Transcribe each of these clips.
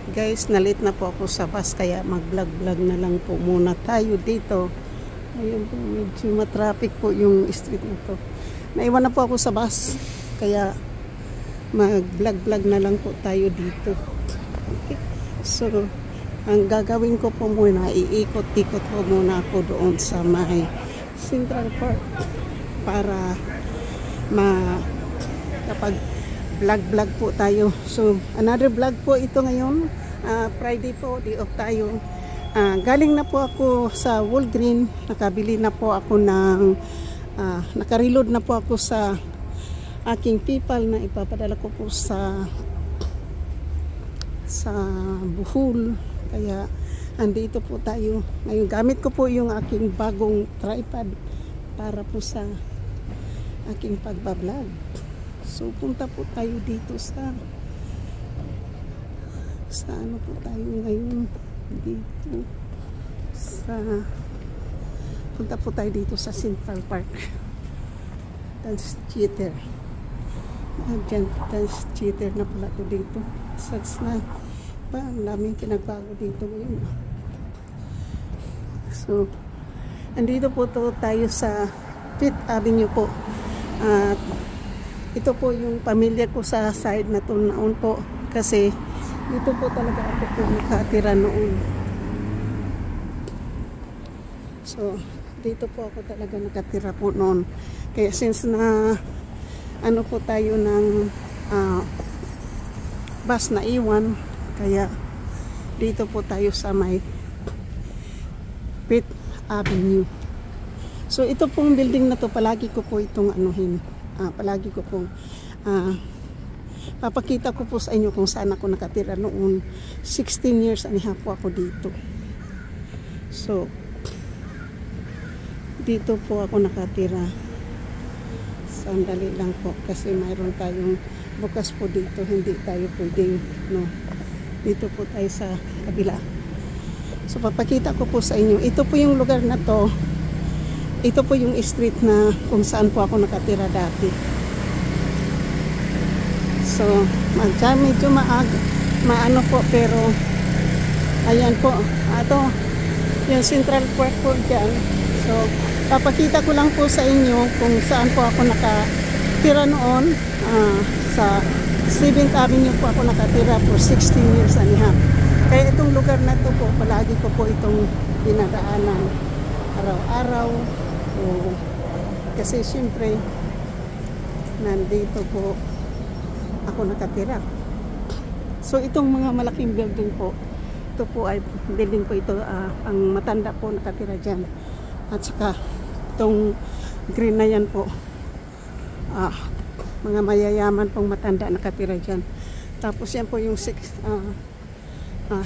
Guys, nalit na po ako sa bus kaya mag-vlog-vlog na lang po muna tayo dito. Ayun po, medyo matraffic po yung street nito. Naiwan na po ako sa bus kaya mag-vlog-vlog na lang po tayo dito. Okay. So, ang gagawin ko po muna, iikot-ikot po muna ako doon sa may Central Park para kapag vlog-vlog po tayo. So, another vlog po ito ngayon. Friday po, day off tayo. Galing na po ako sa Walgreen. Nakabili na po ako ng nakareload na po ako sa aking PayPal na ipapadala ko po sa Bohol. Kaya andito po tayo. Ngayon gamit ko po yung aking bagong tripod para po sa aking pagbablog. So punta po tayo dito sa ano po tayo ngayon dito punta po tayo dito sa Central Park Dance Theater. Dance Theater na pala ito dito. Such na pa, ang daming pinagbago dito ngayon. So andito po tayo sa Fifth Avenue po. At ito po yung pamilya ko sa side na to noon po kasi dito po talaga ako po nakatira noon. So dito po ako talaga nakatira po noon. Kaya since na ano po tayo ng bus na iwan, kaya dito po tayo sa may Fifth Avenue. So ito pong building na to palagi ko po itong anuhin. Palagi ko pong papakita ko po sa inyo kung saan ako nakatira noon. 16 years and a half po ako dito. So dito po ako nakatira. Sandali lang po kasi mayroon tayong bukas po dito, hindi tayo pwedeng dito po tayo sa kabila. So papakita ko po sa inyo, ito po yung lugar na to, ito po yung street na kung saan po ako nakatira dati. So medyo maano po, pero ayan po, ito yung Central Park po dyan. So papakita ko lang po sa inyo kung saan po ako nakatira noon. Sa 7th Avenue po ako nakatira for 16 years and a half. Kaya itong lugar na to po, palagi ko po itong dinadaanan araw-araw. Kasi siyempre nandito po ako nakatira. So itong mga malaking building po, ito po ay building po ito, ang matanda po nakatira dyan. At saka itong green na yan po, mga mayayaman pong matanda nakatira dyan. Tapos yan po yung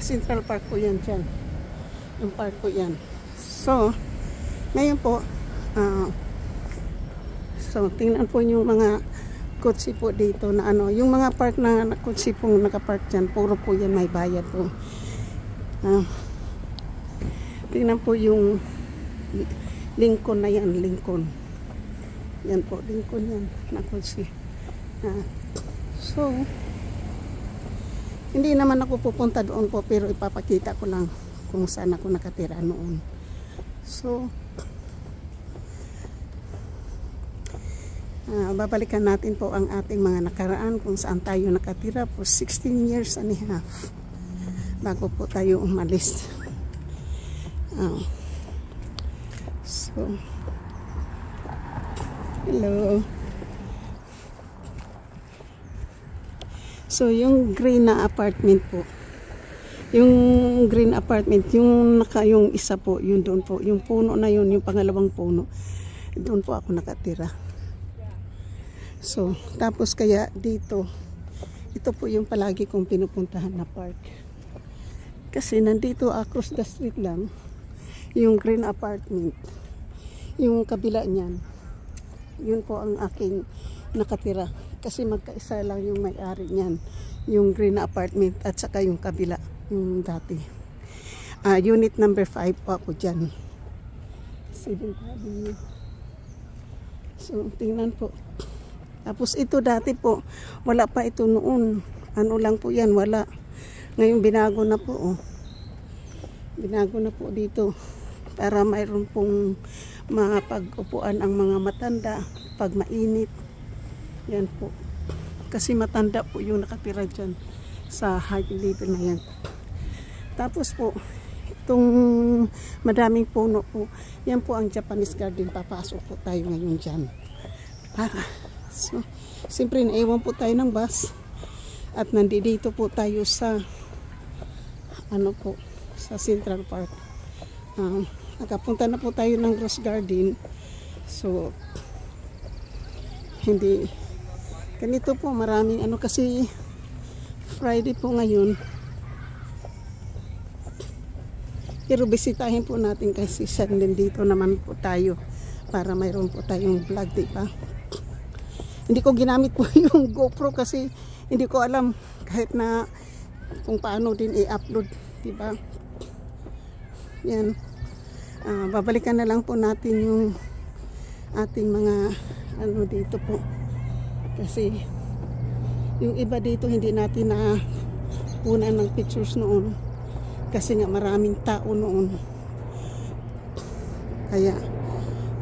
Central Park po yan dyan. Yung park po yan. So ngayon po, so tingnan po yung mga kotse po dito na yung mga park na kotse pong nakapark dyan, puro po yan may bayad po. Tingnan po yung Lincoln na yan, Lincoln. Yan po, Lincoln yan na kotse. So hindi naman ako pupunta doon po, pero ipapakita ko lang kung saan ako nakatira noon. So babalikan natin po ang ating mga nakaraan kung saan tayo nakatira for 16 years and a half bago po tayo umalis. So hello. So yung green na apartment po, yung green apartment, yung isa po, yun doon po, yung puno na yun, yung pangalawang puno, doon po ako nakatira. So tapos kaya dito, ito po yung palagi kong pinupuntahan na park. Kasi nandito across the street lang, yung green apartment, yung kabila niyan, yun po ang aking nakatira. Kasi magkaisa lang yung may-ari niyan, yung green apartment at saka yung kabila, yung dati. Unit number 5 po ako dyan. 7th Avenue. So tingnan po. Tapos ito dati po, wala pa ito noon. Ano lang po yan, wala. Ngayon binago na po, oh. Binago na po dito para mayroon pong mapag-upuan ang mga matanda pag mainit. Yan po. Kasi matanda po yung nakatira dyan sa high level na yan. Tapos po, itong madaming puno po, yan po ang Japanese garden. Papasok po tayo ngayon dyan. So, siyempre naiwan po tayo ng bus at nandito po tayo sa ano po, sa Central Park. Nakapunta na po tayo ng Rose Garden. So, hindi ganito po, maraming ano kasi Friday po ngayon. Pero bisitahin po natin kasi dito naman po tayo para mayroon po tayong vlog, diba? Hindi ko ginamit po yung GoPro kasi hindi ko alam kahit na kung paano din i-upload, diba? Yan. Babalikan na lang po natin yung ating mga ano dito po. Kasi yung iba dito hindi natin na punan ng pictures noon. Kasi nga maraming tao noon. Kaya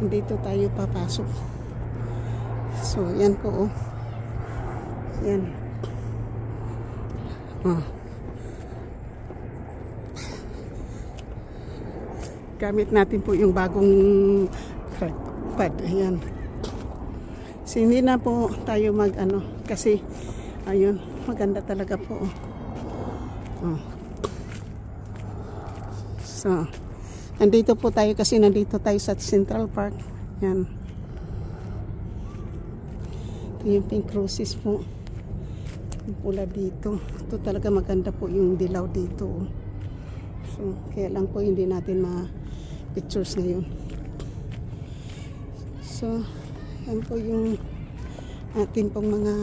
dito tayo papasok. So yan po, oh. Yan. Gamit natin po yung bagong tripod. Ayan. So, hindi na po tayo mag ano. Kasi, ayun, maganda talaga po. So, nandito po tayo kasi nandito tayo sa Central Park. Yan. Ito yung pink roses po. Yung pula dito. Ito talaga maganda po yung dilaw dito. So, kaya lang po hindi natin pictures ngayon. So, yan po yung atin pong mga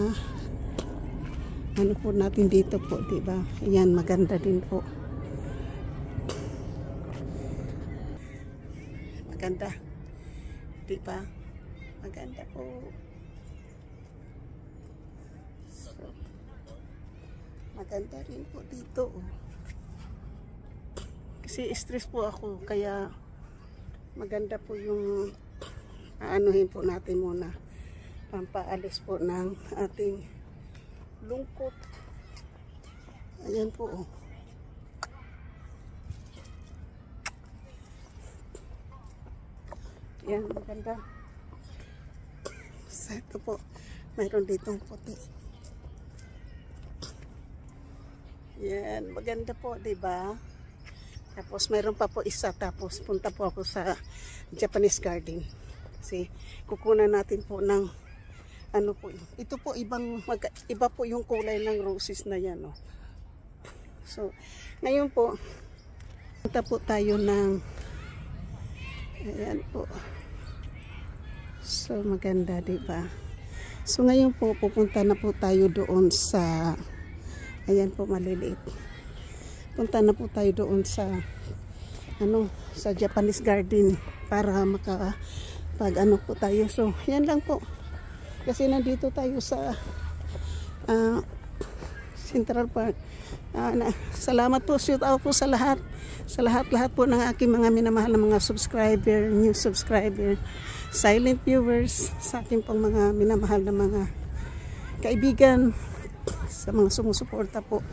ano po natin dito po, diba? Ayan, maganda din po. Maganda. Diba? Maganda po. So, maganda rin po dito. Kasi stress po ako, kaya maganda po yung aanuhin po natin muna, pampaalis po ng ating lungkot. Ayan po, oh. Yan, maganda. So, ito po, mayroon ditong puti. Yan, maganda po, diba? Tapos mayroon pa po isa, tapos punta po ako sa Japanese garden. Kasi kukunan natin po ng ano po. Ito po iba po yung kulay ng roses na yan, oh. So, ngayon po punta po tayo ng ayan po. So, maganda, diba? So, ngayon po pupunta na po tayo doon sa ayan po, maliliit. Punta na po tayo doon sa ano, sa Japanese garden para makapag ano po tayo. So, yan lang po. Kasi nandito tayo sa Central Park. Salamat po, shout out po sa lahat. Sa lahat po ng aking mga minamahal na mga subscriber, new subscriber, silent viewers, sa aking pong mga minamahal na mga kaibigan, sa mga sumusuporta po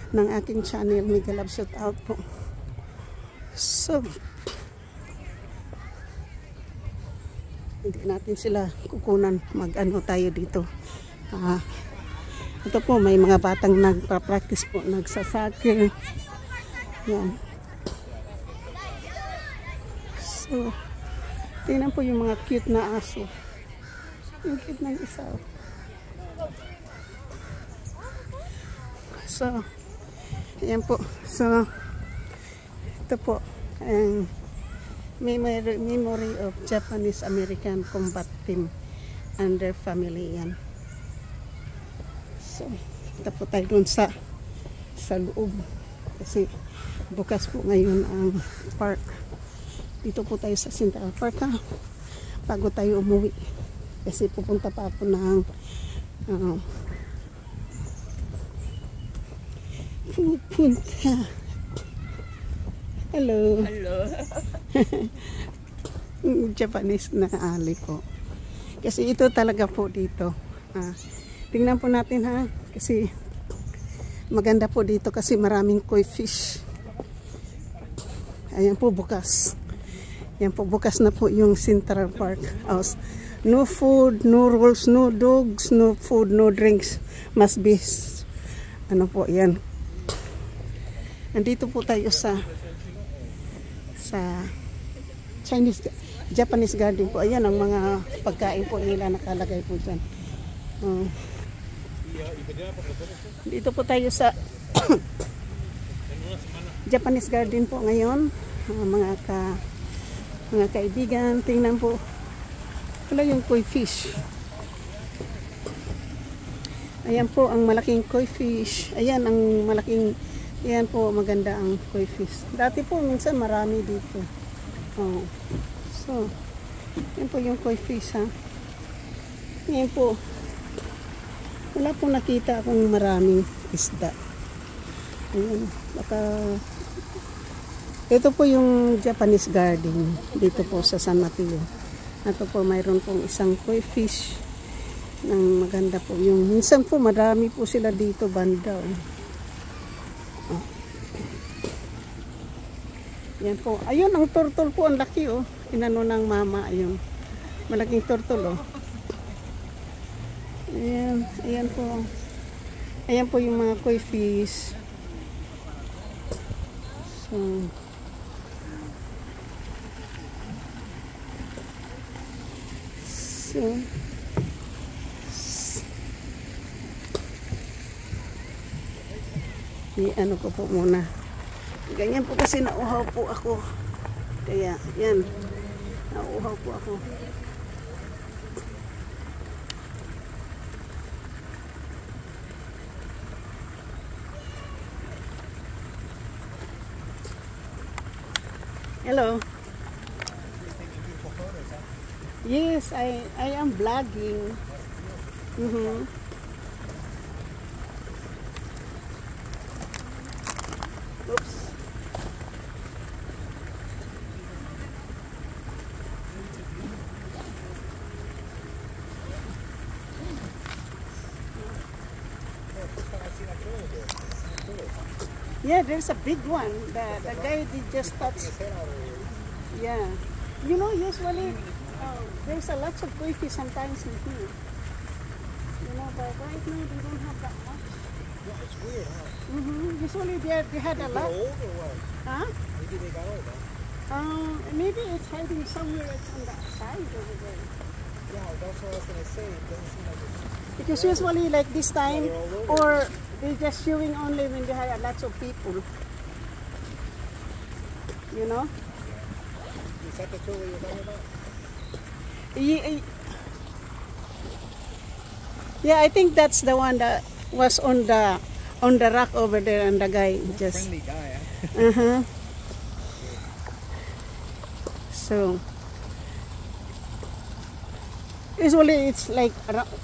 ng aking channel. Mega love shout out po. So, hindi natin sila kukunan, mag-ano tayo dito. Ito po, may mga batang nagpa-practice po, nagsasoccer. Yan. So, tingnan po yung mga cute na aso. Yung cute ng isa. So, ayan po. So, ito po ang memory of Japanese American Combat Team and their family. Yan. So, ito po tayo dun sa loob. Kasi bukas po ngayon ang park. Dito po tayo sa Central Park, ha? Bago tayo umuwi. Kasi pupunta pa ako ng pupunta. Hello. Hello. Japanese na ali po. Kasi ito talaga po dito. Tingnan po natin ha. Kasi maganda po dito kasi maraming koi fish. Ayan po bukas. Yan po bukas na po yung Central Park House. No food, no rules, no dogs, no food, no drinks. Must be ano po yan. Andito po tayo sa Japanese garden po. Ayan ang mga pagkain po nila nakalagay po dyan. Dito po tayo sa Japanese garden po ngayon. Mga kaibigan, tingnan po. Wala yung koi fish. Ayan po ang malaking koi fish. Ayan ang malaking, ayan po maganda ang koi fish. Dati po minsan marami dito. So, yan po yung koi fish ha. Yan po. Wala po nakita akong maraming isda. Ayan. Baka ito po yung Japanese garden dito po sa San Mateo. Ito po mayroon pong isang koi fish ng maganda po. Yung minsan po marami po sila dito banda. Yan po. Ayun ang turtle po, ang laki oh. Inano ng mama ayun. Malaking turtle oh. Ayan, ayan po. Ayan po yung mga koi fish. So, ano ko po muna. Ganyan po kasi nauhaw po ako. Kaya, yan. Nauhaw po ako. Hello. Yes, I am vlogging. Oops. Yeah, there's a big one. The guy did just touch. Yeah. You know, usually there's a lot of koi fish sometimes in here. You know, but right now they don't have that much. Yeah, it's weird, huh? Usually they had a lot. Old or what? Huh? Maybe they got old, huh? Maybe it's hiding somewhere on that side over there. Yeah, that's what I was gonna say. It doesn't seem like it's... Because usually like this time, or they just showing only when they have lots of people. You know? Is that the turtle you're talking about? Yeah, I think that's the one that was on the rock over there, and the guy just. Friendly guy, huh? So usually it's like,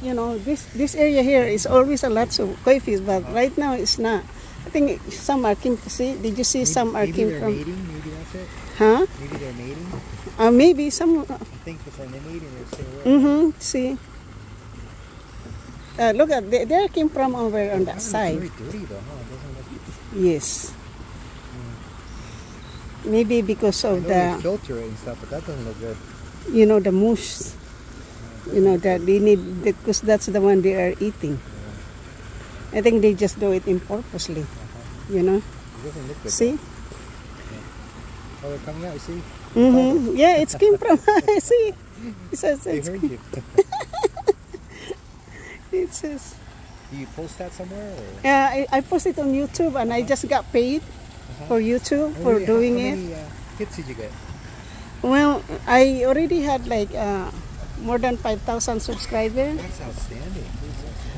you know, this area here is always a lot of koi fish, but right now it's not. I think some are came to see. Did you see some are came from? Maybe they're mating. Maybe that's it. Huh? Maybe they're mating. Maybe some. I think before they mating, they're still away. See. Look at they came from over on that side. It's very dirty though, huh? It doesn't look... Yes. Maybe because of they filter it and stuff, but that doesn't look good. You know, the moose. You know that they need, because that's the one they are eating. I think they just do it purposely. You know. It doesn't look good. See? Oh, they're coming out. You see? Yeah, it came from. See? It says They heard you. It says. Do you post that somewhere? Or? Yeah, I post it on YouTube, and I just got paid for YouTube for doing it. How many hits did you get? Well, I already had like more than 5,000 subscribers. That's outstanding.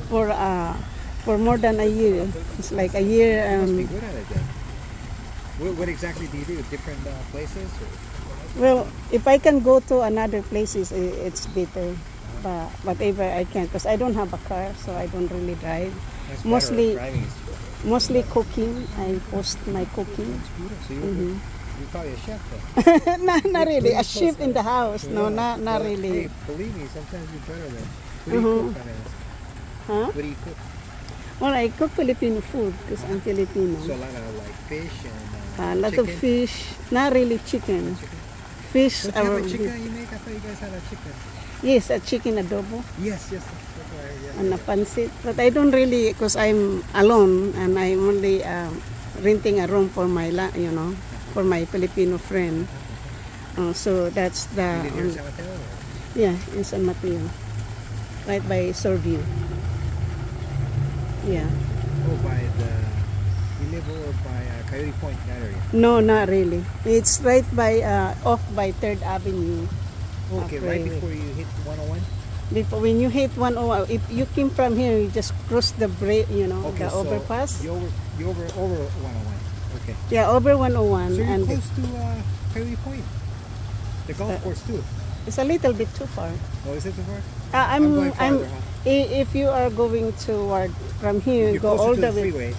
For more than a year. It's like a year. You must be good at it then. What exactly do you do? Different places? Or? Well, if I can go to another places, it's better. But whatever I can, because I don't have a car, so I don't really drive. That's Mostly, driving Mostly cooking. I post my cooking. It's beautiful. So you're probably a chef then. Not really. A Pretty chef close, in the house. So, No, yeah. not Well, really. Hey, believe me, sometimes you're better than. What do you cook, Vanessa? Huh? What do you cook? Well, I cook Filipino food because I'm Filipino. So a lot of like fish and A lot of chicken? fish. Not really chicken. Chicken? Fish. Don't you have a are- chicken you make? I thought you guys had a chicken. Yes, a chicken adobo. Yes, yes. That's right. Yeah. And a pancit. But I don't really, because I'm alone and I'm only renting a room for my, for my Filipino friend. So that's the, You live here in San Mateo? Or? yeah, in San Mateo. Right by Sorview. Yeah. Oh, by the. You live over by Coyote Point, that area. No, not really. It's right by, off by 3rd Avenue. Okay, right Okay. before you hit 101? Before, when you hit 101, if you came from here, you just cross the bridge, Okay, the so overpass. You over 101. Okay. Yeah, over 101. So you're and close to Coyote Point. The golf course too. it's a little bit too far. Oh, is it too far? I'm going farther, huh? If you are going toward from here, You're go closer all to the the way. freeway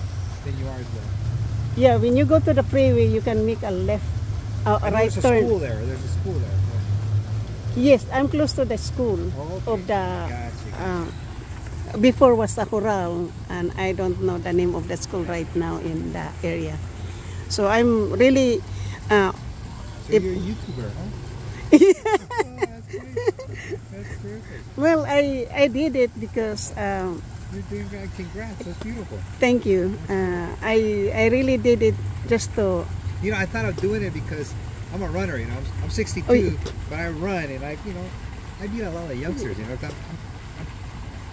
than you are the. Yeah, when you go to the freeway, you can make a left, a I know right there's a turn. school there. There's a school there. Yes, I'm close to the school Oh, okay. of the. Gotcha. Before was the Coral, and I don't know the name of the school right now in the area. So I'm really. So if- you're a YouTuber, huh? Oh, that's great. That's terrific. Well, I did it because. You're doing great. Congrats. That's beautiful. Thank you. I really did it just to. You know, I thought of doing it because I'm a runner. You know, I'm 62, Oh, yeah. but I run and I meet a lot of youngsters. You know,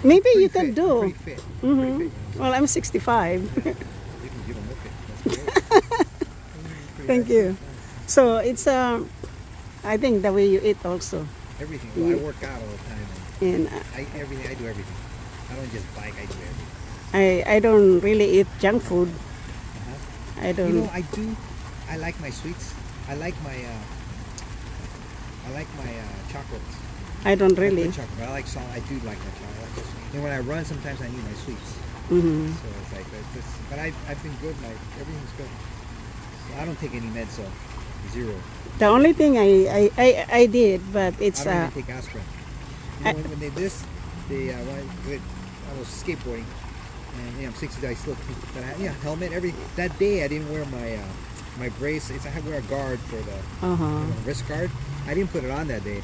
Maybe pretty you can fit. do. Pretty fit. Mhm. Pretty fit. Well, I'm 65. You don't look it. That's great. Thank you. So it's I think the way you eat also, Everything. Well, I work out all the time. And and I do everything. I don't just bike. I do everything. I don't really eat junk food. I You don't. know, I do. I like my sweets. I like my chocolates. I don't I really. put chocolate. I like salt. I do like my chocolate. And when I run, sometimes I need my sweets. Mhm. So it's like, but I've been good. Everything's good. So I don't take any meds, so zero. The only thing I did, but it's I don't even take aspirin. You know, when they I was skateboarding, and I'm 60. I still keep, but helmet. That day I didn't wear my brace. I had to wear a guard for the wrist guard. I didn't put it on that day,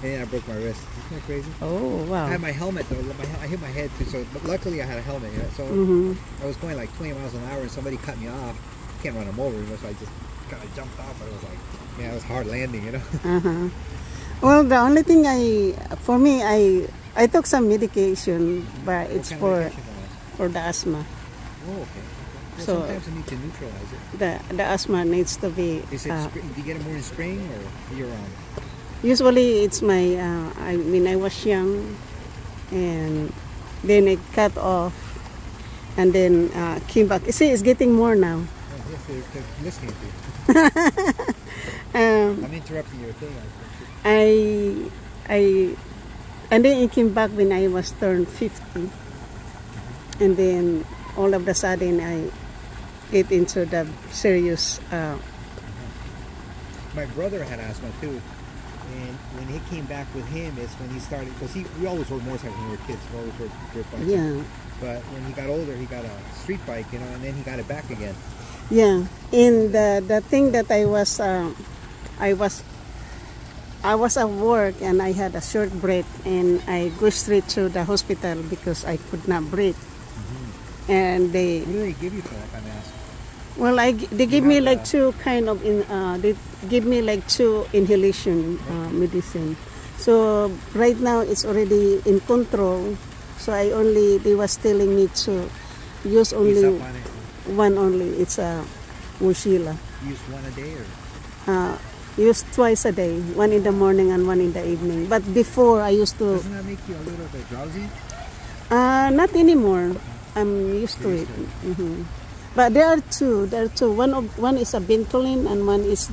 and then I broke my wrist. Isn't that crazy? Oh I wow. had my helmet though. I hit my head too. So, but luckily I had a helmet. So I was going like 20 miles an hour, and somebody cut me off. Can't run them over, so I just kind of jumped off. But it was like, it was hard landing, you know. Well, the only thing for me, I took some medication, but it's What kind of medication for the asthma. Oh, okay. Well, So- sometimes you need to neutralize it. The asthma needs to be. Is it do you get it more in spring or year round? Usually it's my, when I was young, and then it cut off, and then came back. See, it's getting more now. Oh, yes, they're listening to you. Um, I'm interrupting your thing. and then it came back when I was turned 50, and then all of a sudden I get into the serious. My brother had asthma too, and when he came back with him, it's when he started, because we always rode motorcycles when we were kids. We always rode dirt bikes. Yeah, But when he got older, he got a street bike, and then he got it back again. yeah. And the thing that I was at work and I had a short break, and I go straight to the hospital because I could not breathe. And What do they give you for that kind of asthma? well, they give me have like a- two kind of they give me like two inhalation medicine. So right now it's already in control. So they was telling me to use Ease only up on it. one only. It's a Wushila. Use one a day, or Use twice a day, one in the morning and one in the evening. But before I used to, doesn't that make you a little bit drowsy? not anymore. I'm used to You're it. used to Hmm. But there are two. One is a Ventolin, and one is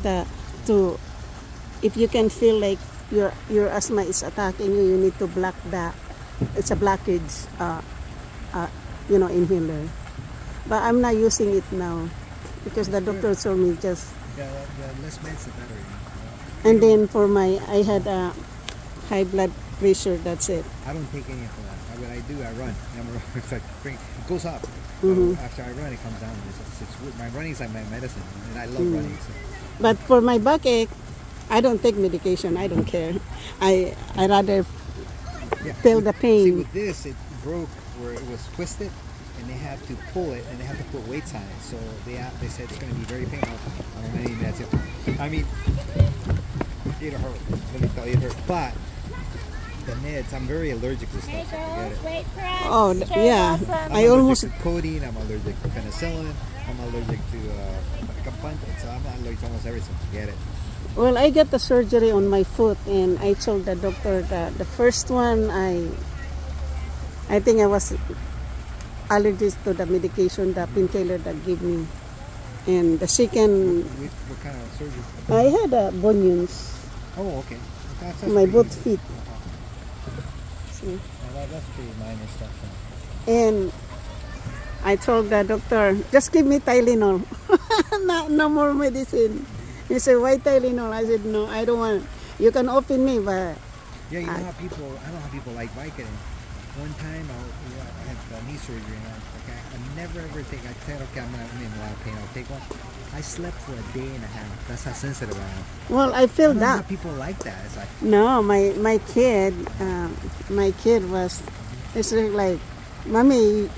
if you can feel like your asthma is attacking you, you need to block it's a blockage, inhaler. But I'm not using it now because the doctor told me just. The less meds, the better. And then for I had a high blood pressure. That's it. I don't take any of that. What I do, I run. It's like it goes up. After I run, it comes down. My running is like my medicine, and I love running. So. But for my backache, I don't take medication. I don't care. I rather feel the pain. See, with this, it broke where it was twisted, and they had to pull it, and they had to put weights on it. So they said it's going to be very painful. I mean, that's it. I mean, it hurt. Let me tell you, it hurt. But the meds, I'm very allergic to stuff. So forget it. Wait for us. Oh, yeah. I'm allergic to codeine. I'm allergic to penicillin. I'm allergic to so I'm allergic to almost everything. Forget it. Well, I got the surgery on my foot, and I told the doctor that the first one, I think I was allergic to the medication, the painkiller that gave me. And the second, what kind of surgery? I had bunions. Oh, okay. That's My both feet. See? That's pretty minor stuff. And I told the doctor, just give me Tylenol. no more medicine. He said, why Tylenol? I said, no, I don't want. You can open me, but... Yeah, you know how people, I know how people like Vicodin. One time, I had knee surgery, and I never ever take, I said, okay, I'm in a lot of pain, I'll take one. I slept for a day and a half. That's how sensitive I am. Well, I feel I don't know that. how people like that. It's like, No, my kid was, it's like, Mommy,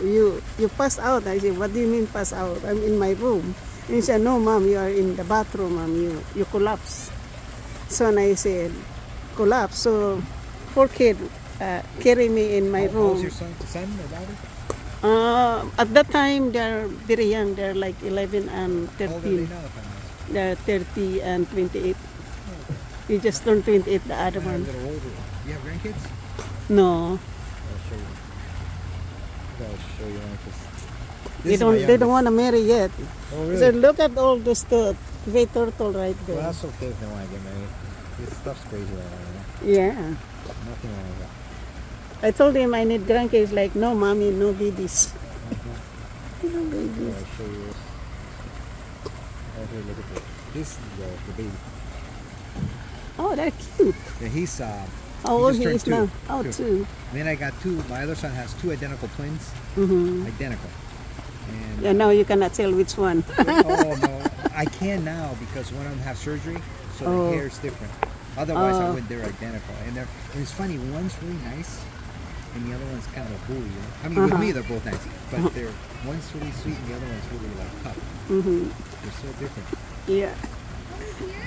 you pass out. I said, what do you mean pass out? I'm in my room. And he said, no, Mom, you are in the bathroom, Mom. You collapse. So and I said, collapse. So poor kid carry me in my room. How's your son or daughter? At that time, they're very young. They're like 11 and How old are they 13. now, if I may ask? They're 30 and 28. He just turned 28, the other They're a one. little older. You have grandkids? No. I'll show you. I'll show you one, 'cause this They is my don't youngest. want to marry yet. Oh, really? So look at all this gray turtle right Well, there. that's okay if they want to get married. This stuff's crazy right now, Yeah. you know? Nothing wrong with that. I told him I need grandkids. Like, no, mommy, no babies. No Here, babies. I'll show you this. Right here, look at this. This is the baby. Oh, they're cute. Yeah, he's How old just he turned is now? two. Oh, Two. two. And then I got two. My other son has two identical twins. Mm-hmm. Identical. And Yeah, now you cannot tell which one. oh no, I can now because one of them have surgery, so Oh. the hair is different. Otherwise, I Oh. wouldn't. They're identical, and it's funny. One's really nice, and the other one's kind of a bully. You know? I mean, with me, they're both nice, but one's really sweet, and the other one's really like tough. Mm-hmm. They're so different. Yeah.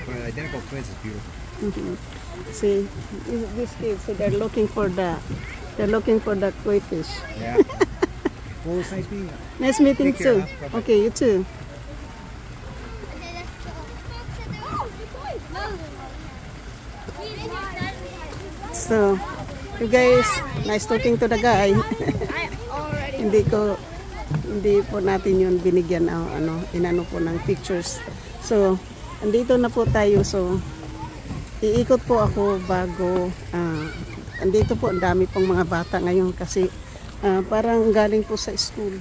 But identical twins is beautiful. Mm-hmm. See, these kids, so they're looking for the koi fish. Yeah. Well, it's nice meeting you. Nice meeting Take care, too. huh? Bye-bye. Okay, you too. So, you guys, nice talking to the guy. hindi po natin yun binigyan inano po ng pictures. So, andito na po tayo. So, iikot po ako bago andito po ang dami pong mga bata ngayon kasi parang galing po sa school.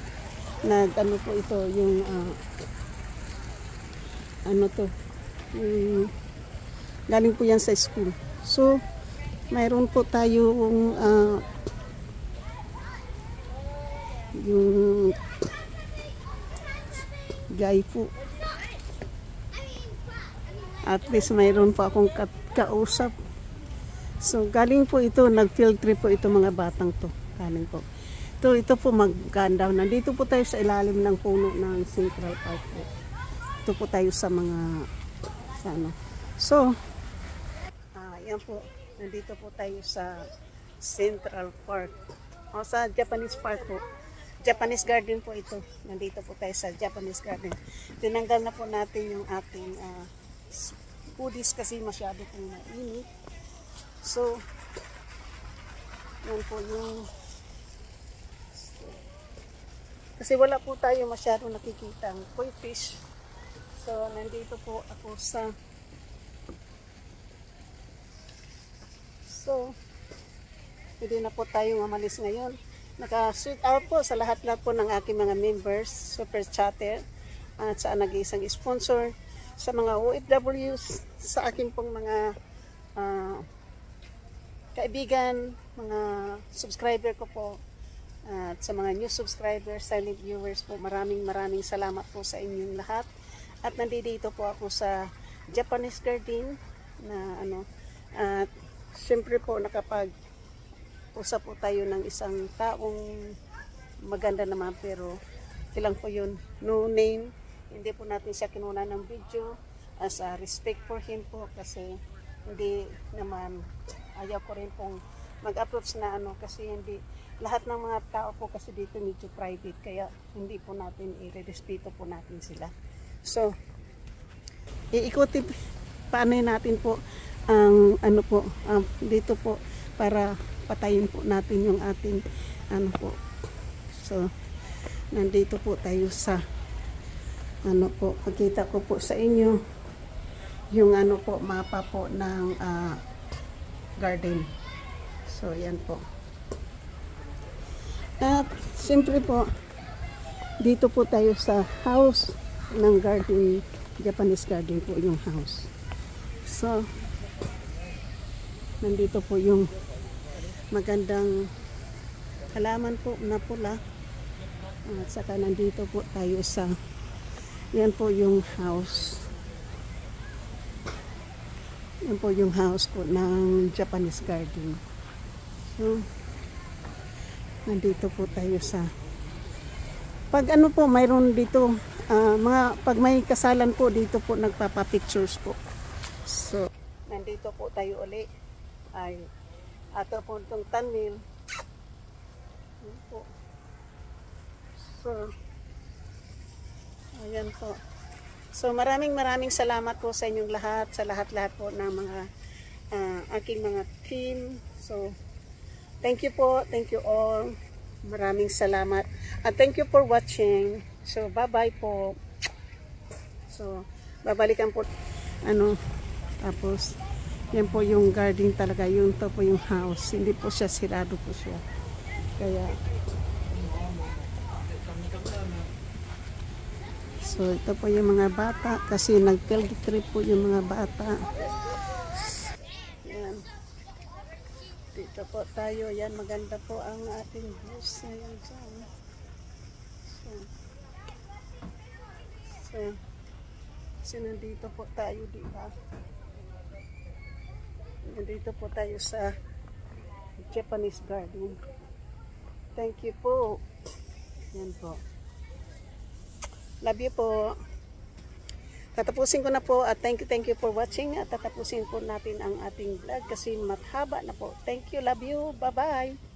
Ano po ito yung galing po yan sa school. So, mayroon po tayong yung guy po. At least mayroon po akong kausap. So, galing po ito, nag-field trip po ito mga batang to. Galing po. Ito po maganda. Nandito po tayo sa ilalim ng puno ng Central Park po. Ito po tayo sa mga So, yan po. Nandito po tayo sa Central Park. O sa Japanese Park po. Japanese Garden po ito. Nandito po tayo sa Japanese Garden. Tinanggal na po natin yung ating hoodies kasi masyado pong mainit. So, yan po yung kasi wala po tayo masyado nakikita ang koi fish. So, nandito po ako sa hindi na po tayo umalis ngayon. naka-sweet out po sa lahat-lahat po ng aking mga members, super chatter, at sa nag-iisang sponsor, sa mga OFWs, sa aking pong mga kaibigan, mga subscriber ko po, at sa mga new subscribers, silent viewers po, maraming salamat po sa inyong lahat. At nandito po ako sa Japanese Garden na at siyempre po nakapag-usap po tayo ng isang taong maganda naman, pero ilang po yun, no name, hindi po natin siya kinuna ng video as a respect for him po, kasi hindi naman, ayaw ko rin pong mag-approach na kasi hindi, lahat ng mga tao po kasi dito medyo private, kaya hindi po natin i-respeto po natin sila. So, iikuti paano natin po ang dito po para patayin po natin yung ating po. So, nandito po tayo sa pakita ko po sa inyo yung po, mapa po ng garden. So, yan po. At siyempre po, dito po tayo sa house ng garden, Japanese garden po yung house. So, nandito po yung magandang halaman po na pula. At saka nandito po tayo sa, yan po yung house. Yan po yung house po ng Japanese garden. So, nandito po tayo sa, pag po, mayroon dito, pag may kasalan po, dito po nagpapa-pictures po. So, nandito po tayo uli. Ay, ato po itong tanmil. Po. So, ayan po. So, maraming salamat po sa inyong lahat, sa lahat-lahat po ng mga aking mga team. So, thank you po, thank you all. Maraming salamat. At thank you for watching. So, bye-bye po. So, babalikan po. Tapos, yan po yung garden talaga. Yun to po yung house. Hindi po siya, sirado po siya. Kaya, so, ito po yung mga bata. Kasi nag-field trip po yung mga bata. Yan. Dito po tayo. Yan, maganda po ang ating views ngayon dyan. So, nandito po tayo, diba? Nandito po tayo sa Japanese garden. Thank you po. Yan po. Love you po. Tatapusin ko na po at thank you for watching. At tatapusin po natin ang ating vlog kasi mahaba na po. Thank you, love you. Bye-bye.